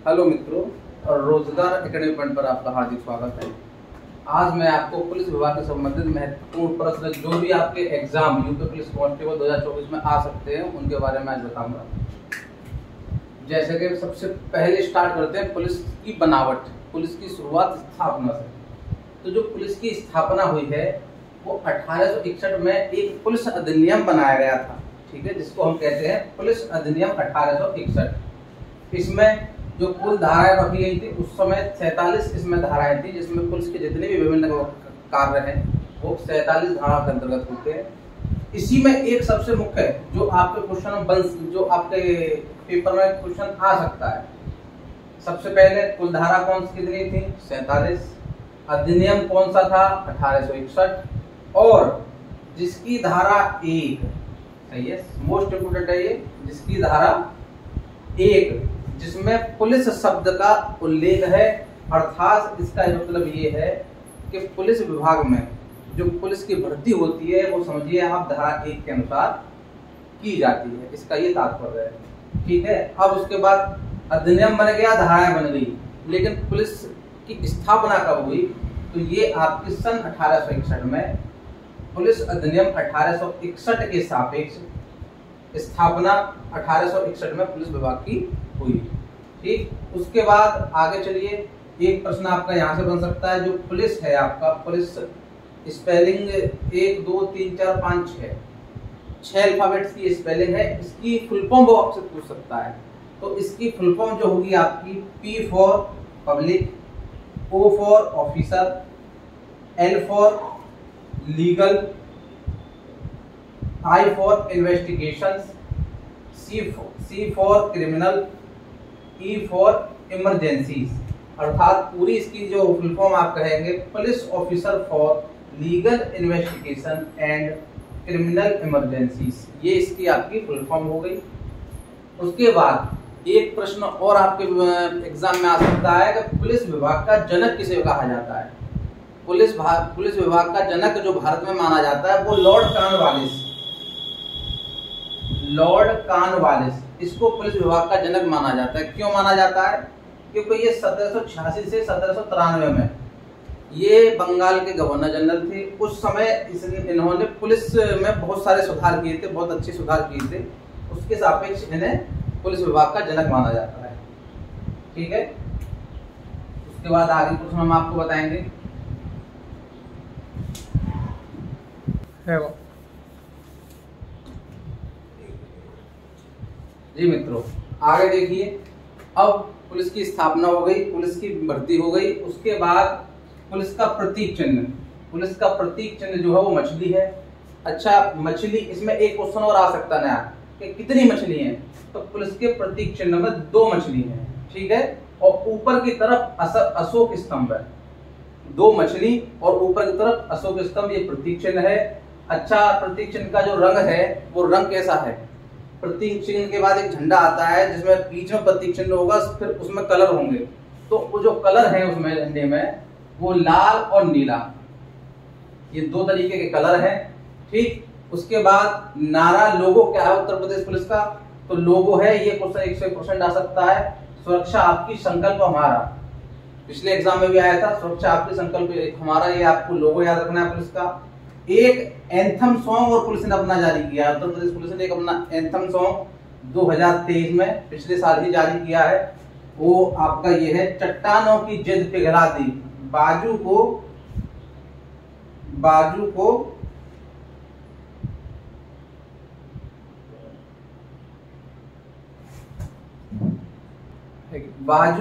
Hello मित्रों, और रोजगार एकेडमी पॉइंट पर आपका हार्दिक स्वागत है। आज मैं आपको पुलिस विभाग से संबंधित महत्वपूर्ण प्रश्न जो भी आपके एग्जाम यूपी पुलिस कांस्टेबल 2024 में आ सकते हैं उनके बारे में आज बताऊंगा। जैसे कि सबसे पहले स्टार्ट करते हैं पुलिस की बनावट। पुलिस की शुरुआत स्थापना से। तो जो पुलिस की स्थापना हुई है वो 1861 में एक पुलिस अधिनियम बनाया गया था, ठीक है, जिसको हम कहते हैं पुलिस अधिनियम 1861। इसमें जो कुल धाराएं रखी गई थी उस समय 47 इसमें धाराएं थी, जिसमें पुलिस के जितने भी विभिन्न कार्य हैं वो 47 धारा के अंतर्गत होते हैं। इसी में एक सबसे मुख्य जो आपके क्वेश्चन जो आपके पेपर में क्वेश्चन आ सकता है, सबसे पहले कुल धारा कौन सी कितनी थी? 47। अधिनियम कौन सा था? 1861। और जिसकी धारा 1, सही है, मोस्ट इंपोर्टेंट है ये, जिसकी धारा 1 जिसमें पुलिस शब्द का उल्लेख है, अर्थात इसका मतलब ये है कि पुलिस विभाग में जो पुलिस की भर्ती होती है वो समझिए आप धारा 1 के अनुसार की जाती है, इसका ये तात्पर्य है, ठीक है। अब उसके बाद अधिनियम बन गया, धाराएं बन गई, लेकिन पुलिस की स्थापना कब हुई? तो ये आपकी सन 1861 में पुलिस अधिनियम 1861 के सापेक्ष स्थापना 1861 में पुलिस विभाग की हुई, ठीक। उसके बाद आगे चलिए, एक प्रश्न आपका यहाँ से बन सकता है, जो पुलिस है आपका, पुलिस स्पेलिंग 1 2 3 4 5 6 अल्फाबेट्स की स्पेलिंग है, इसकी फुल फॉर्म वो आपसे पूछ सकता है। तो इसकी फुल फॉर्म जो होगी आपकी P for public, O for officer, L for legal, I for investigations, C for criminal, E for emergencies. अर्थात पूरी इसकी जो फुल फॉर्म आप कहेंगे police officer for legal investigation and criminal emergencies, ये इसकी आपकी फुल फॉर्म हो गई। उसके बाद एक प्रश्न और आपके एग्जाम में आ सकता है कि पुलिस विभाग का जनक किसे कहा जाता है? पुलिस विभाग का जनक जो भारत में माना जाता है वो लॉर्ड कॉर्नवालिस, इसको पुलिस विभाग का जनक माना जाता है। क्यों माना जाता है? क्योंकि ये 1786 से 1793 में ये बंगाल के गवर्नर जनरल थे। उस समय इन्होंने पुलिस में बहुत सारे सुधार किए थे, बहुत अच्छे सुधार किए थे, उसके सापेक्ष इन्हें पुलिस विभाग का जनक माना जाता है, ठीक है। उसके बाद आगे कुछ हम आपको बताएंगे। जी मित्रों, आगे देखिए, अब पुलिस की स्थापना हो गई, पुलिस की भर्ती हो गई, उसके बाद पुलिस का प्रतीक चिन्ह जो है वो मछली है। अच्छा, मछली, इसमें एक क्वेश्चन और आ सकता है कि कितनी मछली हैं? तो पुलिस के प्रतीक चिन्ह में 2 मछली हैं, ठीक है, और ऊपर की तरफ अशोक स्तंभ है। 2 मछली और ऊपर की तरफ अशोक स्तंभ, ये प्रतीक चिन्ह है। अच्छा, प्रतीक चिन्ह का जो रंग है वो रंग कैसा है? प्रतीक चिन्ह के बाद एक झंडा आता है जिसमें बीच में प्रतीक चिन्ह होगा, फिर उसमें कलर होंगे। तो वो जो कलर है उसमें झंडे में वो लाल और नीला, ये 2 तरीके के कलर हैं, ठीक। उसके बाद नारा, लोगो क्या है उत्तर प्रदेश पुलिस का? तो लोगो है, ये क्वेश्चन 100% आ सकता है, सुरक्षा आपकी संकल्प हमारा। पिछले एग्जाम में भी आया था, सुरक्षा आपकी संकल्प हमारा, ये आपको लोगो याद रखना है पुलिस का। एक एंथम सॉन्ग और पुलिस ने अपना जारी किया, उत्तर प्रदेश पुलिस ने एक अपना एंथम सॉन्ग 2023 में पिछले साल ही जारी किया है, वो आपका ये है, चट्टानों की जिद पिघला दी, बाजू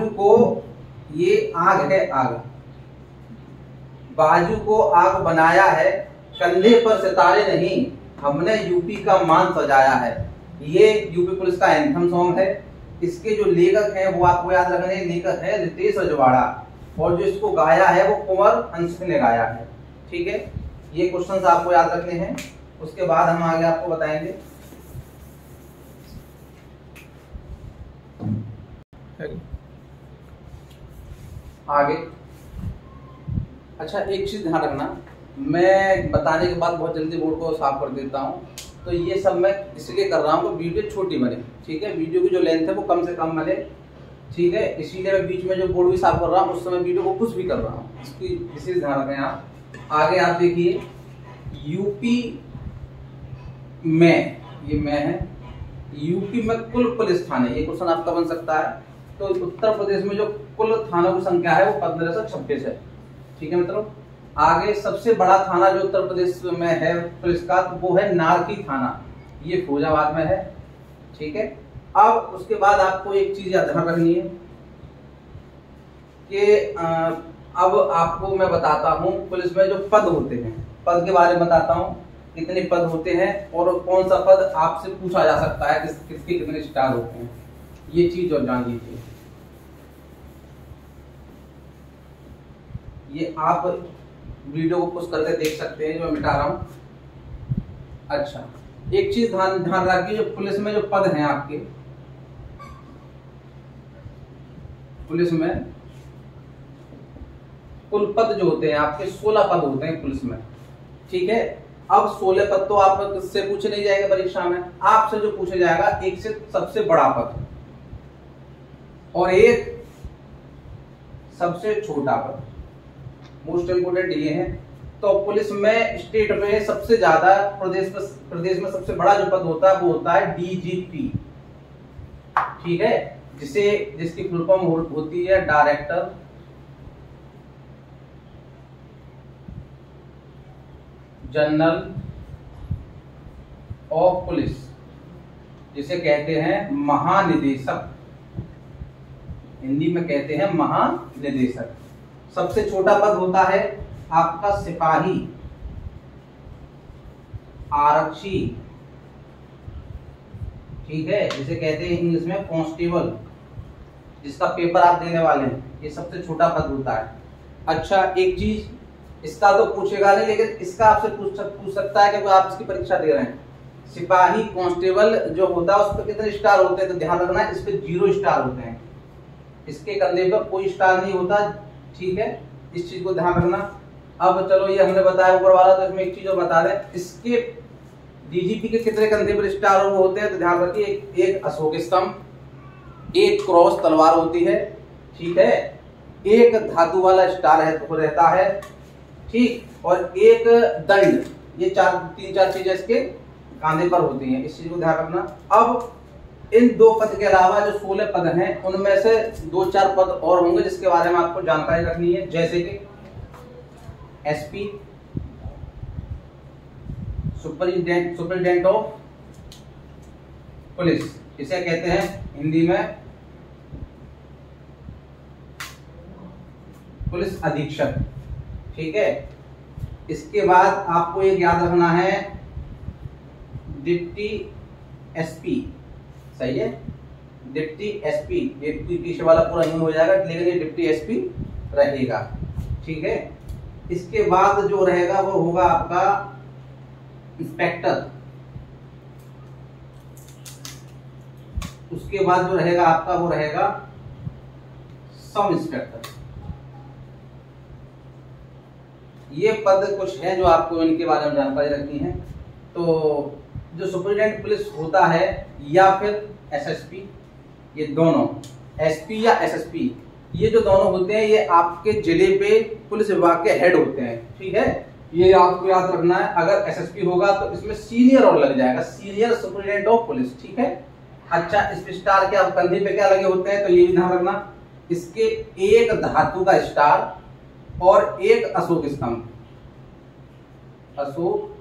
को ये आग है, आग, बाजू को आग बनाया है, कंधे पर सितारे नहीं, हमने यूपी का मान सजाया है। ये यूपी पुलिस का एंथम सॉन्ग है। इसके जो लेखक हैं वो आपको याद रखने, लेखक है रितेश रजवाड़ा, और जो इसको गाया है वो कुंवर हंस ने गाया है, ठीक है। ये क्वेश्चंस आपको याद रखने हैं। उसके बाद हम आगे आपको बताएंगे। आगे अच्छा, एक चीज ध्यान रखना, मैं बताने के बाद बहुत जल्दी बोर्ड को साफ कर देता हूँ। तो ये सब मैं इसलिए कर रहा हूँ कि वीडियो छोटी बने, ठीक है, वीडियो की जो लेंथ है वो कम से कम बने, ठीक है, इसीलिए मैं बीच में जो बोर्ड भी साफ कर रहा हूँ उस समय वीडियो को कुछ भी कर रहा हूँ, इसकी विशेष ध्यान रखें आप। आगे आप देखिए, यूपी में, ये मैं है, यूपी में कुल पुलिस थाने, ये क्वेश्चन आपका बन सकता है। तो उत्तर प्रदेश में जो कुल थानों की संख्या है वो 1526 है। ठीक है मित्रों, आगे सबसे बड़ा थाना जो उत्तर प्रदेश में है पुलिस का, तो वो है नारकी थाना, ये फिरोजाबाद में है। ठीक है, अब उसके बाद आपको एक चीज ध्यान रखनी है कि अब आपको मैं बताता हूं पुलिस में जो पद होते हैं, पद के बारे में बताता हूं, कितने पद होते हैं और कौन सा पद आपसे पूछा जा सकता है, किसके कितने स्टार होते हैं, ये चीज और जान लीजिए। ये आप वीडियो को पुश करके देख सकते हैं, जो मैं मिटा रहा हूं। अच्छा, एक चीज ध्यान रखिए, जो पुलिस में जो पद हैं आपके, पुलिस में कुल पद जो होते हैं आपके 16 पद होते हैं पुलिस में। ठीक है, अब 16 पद तो आप किससे पूछे नहीं जाएगा परीक्षा में, आपसे जो पूछा जाएगा एक से सबसे बड़ा पद और एक सबसे छोटा पद, मोस्ट इंपोर्टेंट ये है। तो पुलिस में स्टेट में सबसे ज्यादा, प्रदेश में सबसे बड़ा जो पद होता है वो होता है डीजीपी। ठीक है, जिसकी फुल फॉर्म होती है डायरेक्टर जनरल ऑफ पुलिस, जिसे कहते हैं महानिदेशक, हिंदी में कहते हैं महानिदेशक। सबसे छोटा पद होता है आपका सिपाही, आरक्षी, ठीक है, जिसे कहते हैं इंग्लिश में कांस्टेबल, जिसका पेपर आप देने वाले हैं, ये सबसे छोटा पद होता है। अच्छा, एक चीज इसका तो पूछेगा नहीं, लेकिन इसका आपसे पूछ सकता है क्योंकि आप इसकी परीक्षा दे रहे हैं। सिपाही कांस्टेबल जो होता है उस पर कितने स्टार होते हैं, तो ध्यान रखना है, इस पे 0 स्टार होते हैं, इसके कंधे पर कोई स्टार नहीं होता। ठीक है, इस चीज को ध्यान रखना। अब चलो, ये हमने बताया ऊपर वाला, तो इसमें एक चीज और बता दें, इसके डीजीपी के कितने कंधे पर स्टार होते हैं, तो ध्यान रखिए, एक अशोक स्तंभ, एक क्रॉस तलवार होती है, ठीक है, एक धातु वाला स्टार रहता है, ठीक, और एक दंड, ये 3-4 चीजें इसके कांधे पर होती हैं, इस चीज को ध्यान रखना। अब इन 2 पद के अलावा जो 16 पद हैं उनमें से 2-4 पद और होंगे जिसके बारे में आपको जानकारी रखनी है, जैसे कि एसपी, सुपरिटेंडेंट ऑफ पुलिस, इसे कहते हैं हिंदी में पुलिस अधीक्षक। ठीक है, इसके बाद आपको एक याद रखना है डिप्टी एसपी, सही है, डिप्टी एसपी, ये पीछे वाला पूरा यूं हो जाएगा, लेकिन ये डिप्टी एसपी रहेगा। ठीक है, इसके बाद जो रहेगा वो होगा आपका इंस्पेक्टर, उसके बाद जो रहेगा आपका वो रहेगा सब इंस्पेक्टर। ये पद कुछ है जो आपको इनके बारे में जानकारी रखनी है। तो जो सुपरिटेंडेंट पुलिस होता है या फिर एसएसपी, ये दोनों, एसपी या एसएसपी, ये जो दोनों होते हैं ये आपके जिले पे पुलिस विभाग के हेड होते हैं। ठीक है, ये आपको याद रखना है। अगर एसएसपी होगा तो इसमें सीनियर और लग जाएगा, सीनियर सुपरिटेंडेंट ऑफ पुलिस। ठीक है, अच्छा, इस स्टार के कंधे पे क्या लगे होते हैं, तो ये भी ध्यान रखना, इसके एक धातु का स्टार और एक अशोक स्तंभ, अशोक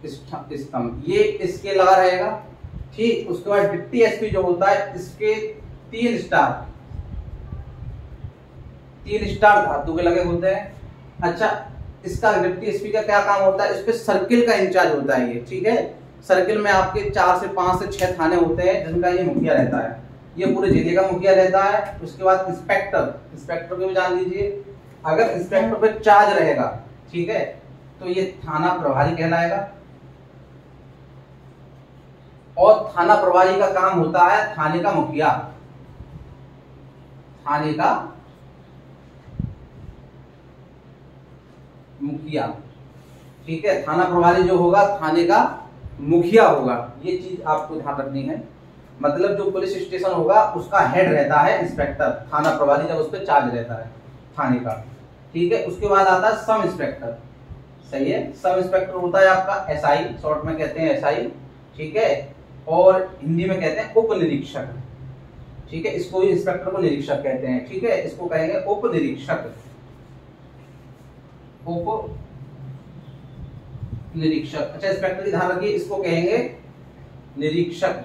स्तंभ, ये इसके लगा रहेगा। ठीक, उसके बाद डिप्टी एसपी जो होता है इसके 3 स्टार धातु के लगे होते हैं। अच्छा, इसका डिप्टी एसपी का क्या काम होता है, इस पे सर्किल का इंचार्ज होता है ये। ठीक है, सर्किल में आपके 4 से 5 से 6 थाने होते हैं जिनका ये मुखिया रहता है, ये पूरे जिले का मुखिया रहता है। उसके बाद इंस्पेक्टर को भी जान लीजिए, अगर इंस्पेक्टर पे चार्ज रहेगा, ठीक है, तो ये थाना प्रभारी कहलाएगा। और थाना प्रभारी का काम होता है थाने का मुखिया, थाने का मुखिया। ठीक है, थाना प्रभारी जो होगा थाने का मुखिया होगा, ये चीज आपको ध्यान रखनी है। मतलब जो पुलिस स्टेशन होगा उसका हेड रहता है इंस्पेक्टर, थाना प्रभारी, जब उस पर चार्ज रहता है थाने का। ठीक है, उसके बाद आता है सब इंस्पेक्टर। सही है, सब इंस्पेक्टर होता है आपका एसआई, शॉर्ट में कहते हैं एसआई। ठीक है, और हिंदी में कहते हैं उप निरीक्षक। ठीक है, इसको ही इंस्पेक्टर को निरीक्षक कहते हैं। ठीक है, इसको कहेंगे उप निरीक्षक। उप निरीक्षक। अच्छा, इंस्पेक्टर की ध्यान रखिए, इसको कहेंगे निरीक्षक,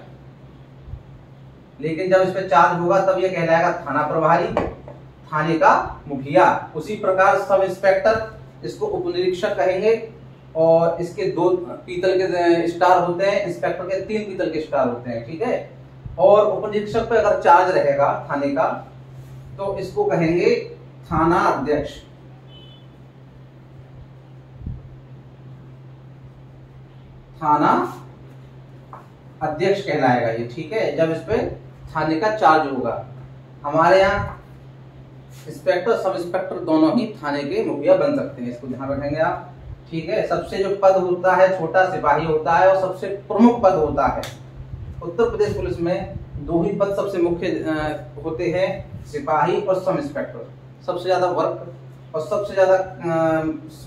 लेकिन जब इस पे चार्ज होगा तब ये कहलाएगा थाना प्रभारी, थाने का मुखिया। उसी प्रकार सब इंस्पेक्टर, इसको उप निरीक्षक कहेंगे। और इसके 2 पीतल के स्टार होते हैं, इंस्पेक्टर के 3 पीतल के स्टार होते हैं। ठीक है, और उप निरीक्षक पे अगर चार्ज रहेगा थाने का तो इसको कहेंगे थाना अध्यक्ष। थाना अध्यक्ष कहलाएगा ये। ठीक है, जब इस पे थाने का चार्ज होगा। हमारे यहाँ इंस्पेक्टर सब इंस्पेक्टर दोनों ही थाने के मुखिया बन सकते हैं, इसको ध्यान रखेंगे आप। ठीक है, सबसे जो पद होता है छोटा सिपाही होता है, और सबसे प्रमुख पद होता है उत्तर प्रदेश पुलिस में 2 ही पद सबसे मुख्य होते हैं, सिपाही और सब इंस्पेक्टर। सबसे ज्यादा वर्क और सबसे ज्यादा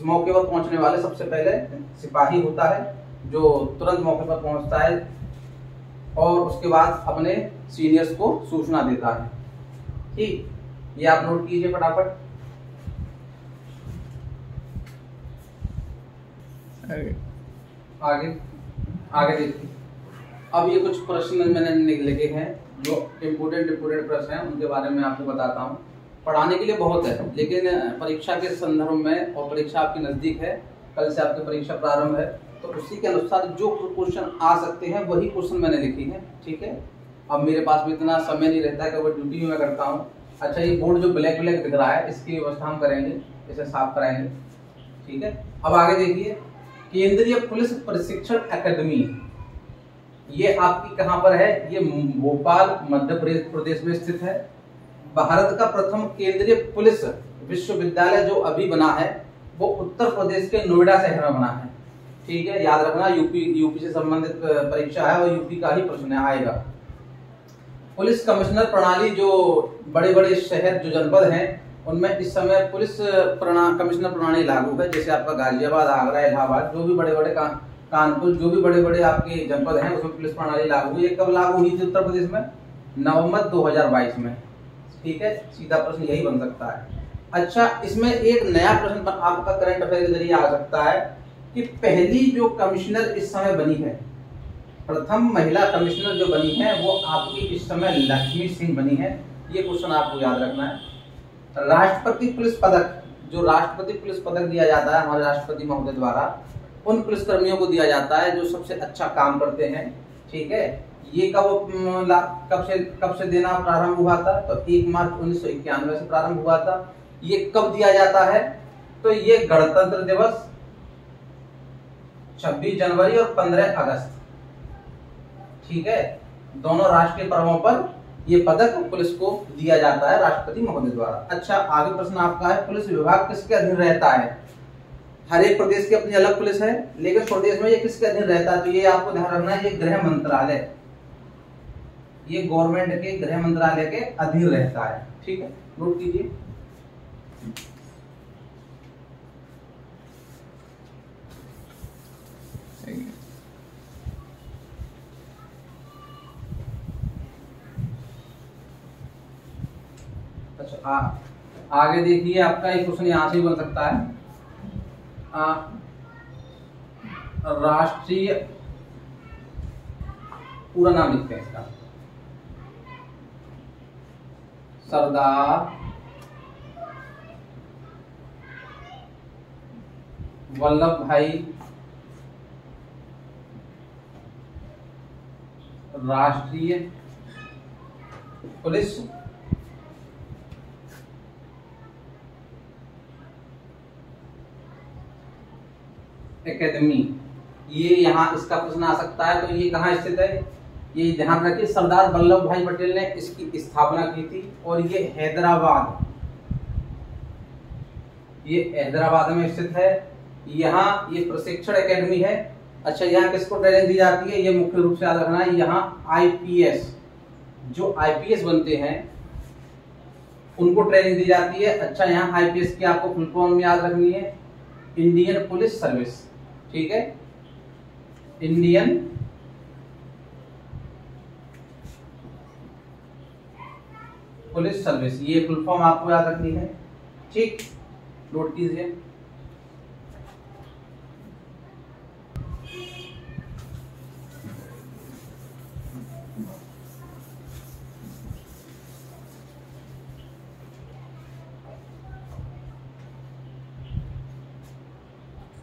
मौके पर पहुंचने वाले सबसे पहले सिपाही होता है, जो तुरंत मौके पर पहुंचता है और उसके बाद अपने सीनियर्स को सूचना देता है। ठीक, ये आप नोट कीजिए फटाफट। आगे आगे देखिए। अब ये कुछ प्रश्न मैंने लिखे हैं जो इम्पोर्टेंट प्रश्न हैं, उनके बारे में आपको बताता हूँ। पढ़ाने के लिए बहुत है, लेकिन परीक्षा के संदर्भ में, और परीक्षा आपकी नजदीक है, कल से आपकी परीक्षा प्रारंभ है, तो उसी के अनुसार जो क्वेश्चन आ सकते हैं वही क्वेश्चन मैंने लिखे हैं। ठीक है, अब मेरे पास भी इतना समय नहीं रहता है कि वो ड्यूटी में मैं करता हूँ। अच्छा, ये बोर्ड जो ब्लैक दिख रहा है, इसकी व्यवस्था हम करेंगे, इसे साफ कराएंगे। ठीक है, अब आगे देखिए, केंद्रीय पुलिस प्रशिक्षण अकादमी, ये आपकी कहां पर है? ये भोपाल मध्य प्रदेश में स्थित है। भारत का प्रथम केंद्रीय पुलिस विश्वविद्यालय जो अभी बना है वो उत्तर प्रदेश के नोएडा शहर में बना है। ठीक है, याद रखना, यूपी से संबंधित परीक्षा है और यूपी का ही प्रश्न आएगा। पुलिस कमिश्नर प्रणाली, जो बड़े बड़े शहर जो जनपद हैं उनमें इस समय पुलिस कमिश्नर प्रणाली लागू है। जैसे आपका गाजियाबाद, आगरा, इलाहाबाद, जो भी बड़े बड़े कानपुर, जो भी बड़े बड़े आपके जनपद हैं उसमें पुलिस प्रणाली लागू है। कब लागू हुई थी उत्तर प्रदेश में? नवंबर 2022 में। ठीक है, सीधा प्रश्न यही बन सकता है। अच्छा, इसमें एक नया प्रश्न आपका करंट अफेयर के जरिए आ सकता है कि पहली जो कमिश्नर इस समय बनी है, प्रथम महिला कमिश्नर जो बनी है वो आपकी इस समय लक्ष्मी सिंह बनी है। ये क्वेश्चन आपको याद रखना है। राष्ट्रपति पुलिस पदक, जो राष्ट्रपति पुलिस पदक दिया जाता है हमारे राष्ट्रपति महोदय द्वारा, उन पुलिसकर्मियों को दिया जाता है जो सबसे अच्छा काम करते हैं। ठीक है, ये कब से देना प्रारंभ हुआ था? तो 1 मार्च 1991 से प्रारंभ हुआ था। ये कब दिया जाता है? तो ये गणतंत्र दिवस, 26 जनवरी और 15 अगस्त। ठीक है, दोनों राष्ट्रीय पर्वों पर ये पदक पुलिस को दिया जाता है राष्ट्रपति महोदय द्वारा। अच्छा, आगे प्रश्न आपका है, पुलिस विभाग किसके अधीन रहता है? हर एक प्रदेश की अपनी अलग पुलिस है, लेकिन प्रदेश में ये किसके अधीन रहता है? तो ये आपको ध्यान रखना है, ये गृह मंत्रालय, ये गवर्नमेंट के गृह मंत्रालय के अधीन रहता है। ठीक है, नोट कीजिए। अच्छा, आगे देखिए, आपका एक क्वेश्चन यहां से भी बन सकता है। राष्ट्रीय, पूरा नाम लिखते हैं इसका, सरदार वल्लभ भाई राष्ट्रीय पुलिस एकेडमी, ये यहाँ इसका प्रश्न आ सकता है। तो ये कहाँ स्थित है? ये ध्यान रखिए, सरदार वल्लभ भाई पटेल ने इसकी स्थापना की थी और ये हैदराबाद, ये हैदराबाद में स्थित है। यहाँ ये प्रशिक्षण एकेडमी है। अच्छा, यहाँ किसको ट्रेनिंग दी जाती है? ये मुख्य रूप से याद रखना है, यहाँ आईपीएस जो आईपीएस बनते हैं उनको ट्रेनिंग दी जाती है। अच्छा, यहाँ आईपीएस की आपको फुल फॉर्म याद रखनी है, इंडियन पुलिस सर्विस। ठीक है, इंडियन पुलिस सर्विस, ये फुल फॉर्म आपको याद रखनी है। ठीक, नोट कीजिए।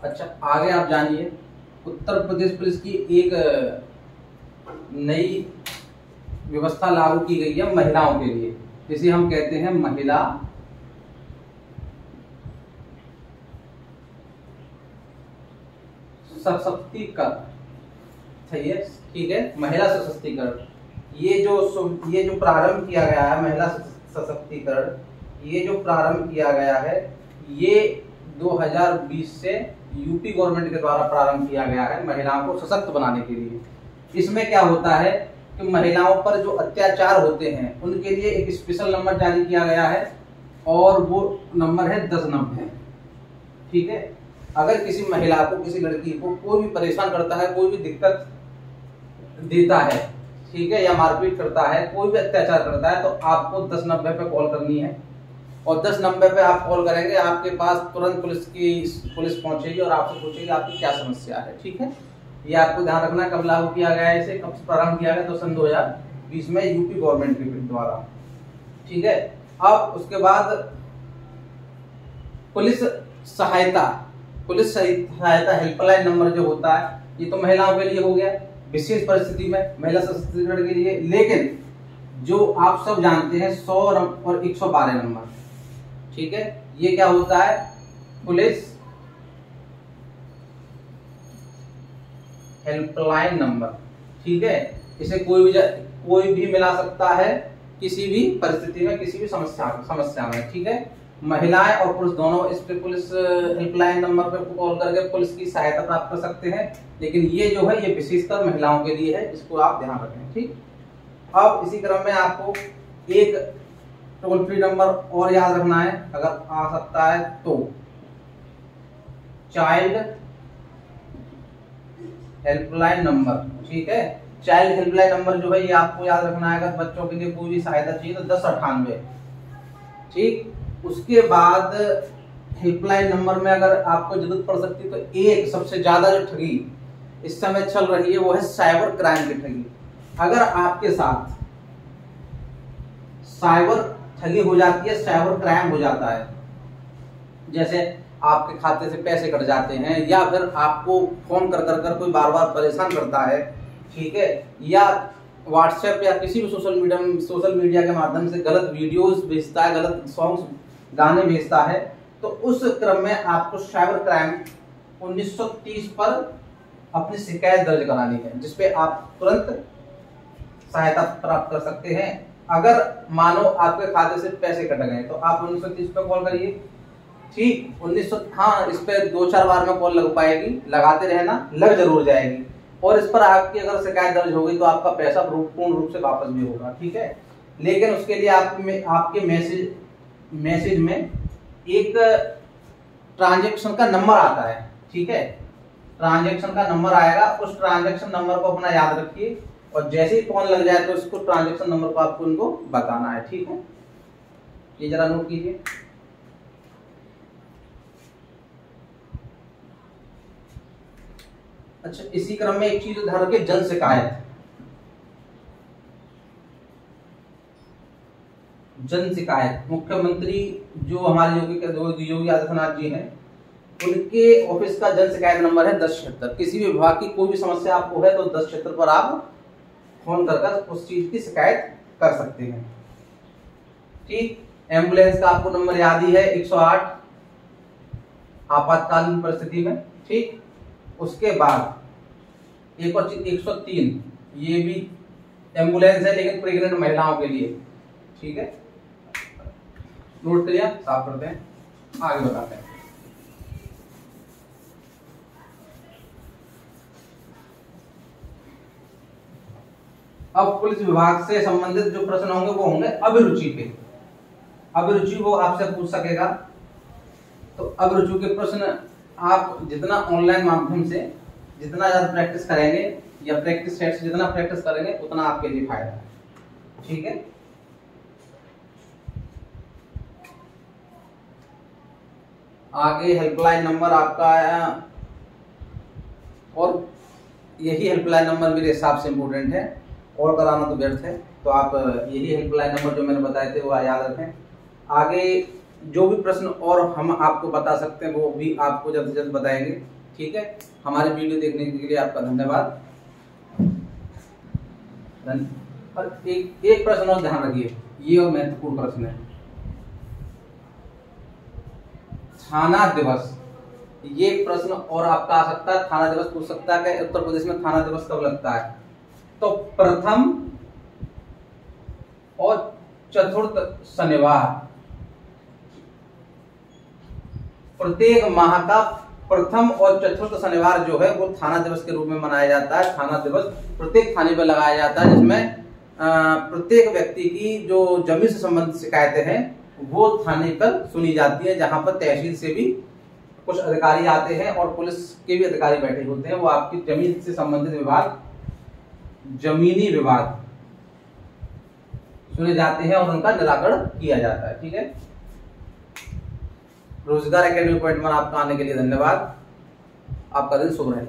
अच्छा, आगे आप जानिए, उत्तर प्रदेश पुलिस की एक नई व्यवस्था लागू की गई है महिलाओं के लिए, जिसे हम कहते हैं महिला सशक्तिकरण। सही है, ठीक है, महिला सशक्तिकरण। ये जो प्रारंभ किया गया है महिला सशक्तिकरण, ये जो प्रारंभ किया गया है ये 2020 से यूपी गवर्नमेंट के द्वारा प्रारंभ किया गया है महिलाओं को सशक्त बनाने के लिए। इसमें क्या होता है कि महिलाओं पर जो अत्याचार होते हैं उनके लिए एक स्पेशल नंबर जारी किया गया है और वो नंबर है 1090। ठीक है, अगर किसी महिला को, किसी लड़की को कोई भी परेशान करता है, कोई भी दिक्कत देता है, ठीक है, या मारपीट करता है, कोई भी अत्याचार करता है, तो आपको 1090 पे कॉल करनी है। और 1090 पे आप कॉल करेंगे, आपके पास तुरंत पुलिस पहुंचेगी और आपसे पूछेगी आपकी क्या समस्या है। ठीक है, ये आपको ध्यान रखना। कब लागू किया गया है, इसे कब प्रारंभ किया गया, तो सन 2020 में यूपी गवर्नमेंट के द्वारा। ठीक है, अब उसके बाद पुलिस सहायता हेल्पलाइन नंबर जो होता है, ये तो महिलाओं के लिए हो गया, विशेष परिस्थिति में महिला सशक्तिकरण के लिए। लेकिन जो आप सब जानते हैं 100 और 112 नंबर, ठीक है, ये क्या होता है, पुलिस हेल्पलाइन नंबर। ठीक है, इसे कोई भी मिला सकता है किसी भी परिस्थिति में, किसी भी समस्या में। ठीक है, महिलाएं और पुरुष दोनों इस पे पुलिस हेल्पलाइन नंबर पे कॉल करके पुलिस की सहायता प्राप्त कर सकते हैं। लेकिन ये जो है ये विशेषकर महिलाओं के लिए है, इसको आप ध्यान रखें। ठीक, अब इसी क्रम में आपको एक टोल फ्री नंबर और याद रखना है, अगर आ सकता है तो, चाइल्ड हेल्पलाइन नंबर। ठीक है, चाइल्ड हेल्पलाइन नंबर जो है ये आपको याद रखना है। अगर बच्चों के लिए कोई भी सहायता चाहिए तो 1098। ठीक, उसके बाद हेल्पलाइन नंबर में अगर आपको जरूरत पड़ सकती है तो एक सबसे ज्यादा जो ठगी इस समय चल रही है वो है साइबर क्राइम की ठगी। अगर आपके साथ साइबर ठगी हो जाती है, साइबर क्राइम हो जाता है, जैसे आपके खाते से पैसे कट जाते हैं, या फिर आपको फोन कर कोई बार बार परेशान करता है, ठीक है, या व्हाट्सएप या किसी भी सोशल मीडिया के माध्यम से गलत वीडियोस भेजता है, गलत सॉन्ग्स गाने भेजता है, तो उस क्रम में आपको साइबर क्राइम 1930 पर अपनी शिकायत दर्ज करानी है, जिसपे आप तुरंत सहायता प्राप्त कर सकते हैं। अगर मानो आपके खाते से पैसे कट गए तो आप 1930 पे कॉल करिए। ठीक, 1900, हाँ, इस पे 2-4 बार में कॉल लग पाएगी, लगाते रहना, लग जरूर जाएगी। और इस पर आपकी अगर शिकायत दर्ज हो गई तो आपका पैसा पूर्ण रूप से वापस भी होगा। ठीक है, लेकिन उसके लिए आपके मैसेज में एक ट्रांजैक्शन का नंबर आता है। ठीक है, ट्रांजैक्शन का नंबर आएगा, उस ट्रांजैक्शन नंबर को अपना याद रखिए और जैसे ही फोन लग जाए तो उसको ट्रांजैक्शन नंबर को आपको उनको बताना है। ठीक है, ये जरा नोट कीजिए। अच्छा, इसी क्रम में एक चीज ध्यान रखिए, जन शिकायत। मुख्यमंत्री जो हमारे योगी आदित्यनाथ जी हैं, उनके ऑफिस का जन शिकायत नंबर है 1076। किसी भी विभाग की कोई भी समस्या आपको है तो 1076 पर आप फोन कर उस चीज की शिकायत कर सकते हैं। ठीक, एम्बुलेंस का आपको नंबर याद ही है, 108 आपातकालीन परिस्थिति में। ठीक, उसके बाद एक और चीज 103, ये भी एम्बुलेंस है लेकिन प्रेग्नेंट महिलाओं के लिए। ठीक है, नोट करिए, साफ करते हैं, आगे बताते हैं। अब पुलिस विभाग से संबंधित जो प्रश्न होंगे वो होंगे अभिरुचि पे। अभिरुचि वो आपसे पूछ सकेगा। तो अभिरुचि के प्रश्न आप जितना ऑनलाइन माध्यम से जितना ज्यादा प्रैक्टिस करेंगे या प्रैक्टिस सेट से जितना प्रैक्टिस करेंगे उतना आपके लिए फायदा है। ठीक है, आगे हेल्पलाइन नंबर आपका आया और यही हेल्पलाइन नंबर मेरे हिसाब से इम्पोर्टेंट है, और कराना तो व्यर्थ है। तो आप यही हेल्पलाइन नंबर जो मैंने बताए थे वो याद रखें। आगे जो भी प्रश्न और हम आपको बता सकते हैं वो भी आपको जल्द से जल्द बताएंगे। ठीक है, हमारे वीडियो देखने के लिए आपका धन्यवाद। और एक प्रश्न और ध्यान रखिए, ये और महत्वपूर्ण प्रश्न है, थाना दिवस। ये प्रश्न और आपका आ सकता है, थाना दिवस पूछ सकता है कि उत्तर प्रदेश में थाना दिवस कब लगता है। तो प्रथम और चतुर्थ शनिवार, प्रत्येक माह का प्रथम और चतुर्थ शनिवार जो है वो थाना दिवस के रूप में मनाया जाता है। थाना दिवस प्रत्येक थाने पर लगाया जाता है, जिसमें प्रत्येक व्यक्ति की जो जमीन से संबंधित शिकायतें हैं वो थाने पर सुनी जाती है, जहां पर तहसील से भी कुछ अधिकारी आते हैं और पुलिस के भी अधिकारी बैठे होते हैं। वो आपकी जमीन से संबंधित विवाद, जमीनी विवाद सुने जाते हैं और उनका निराकरण किया जाता है। ठीक है, रोजगार एकेडमी पॉइंट में आपका आने के लिए धन्यवाद। आपका दिन शुभ रहे।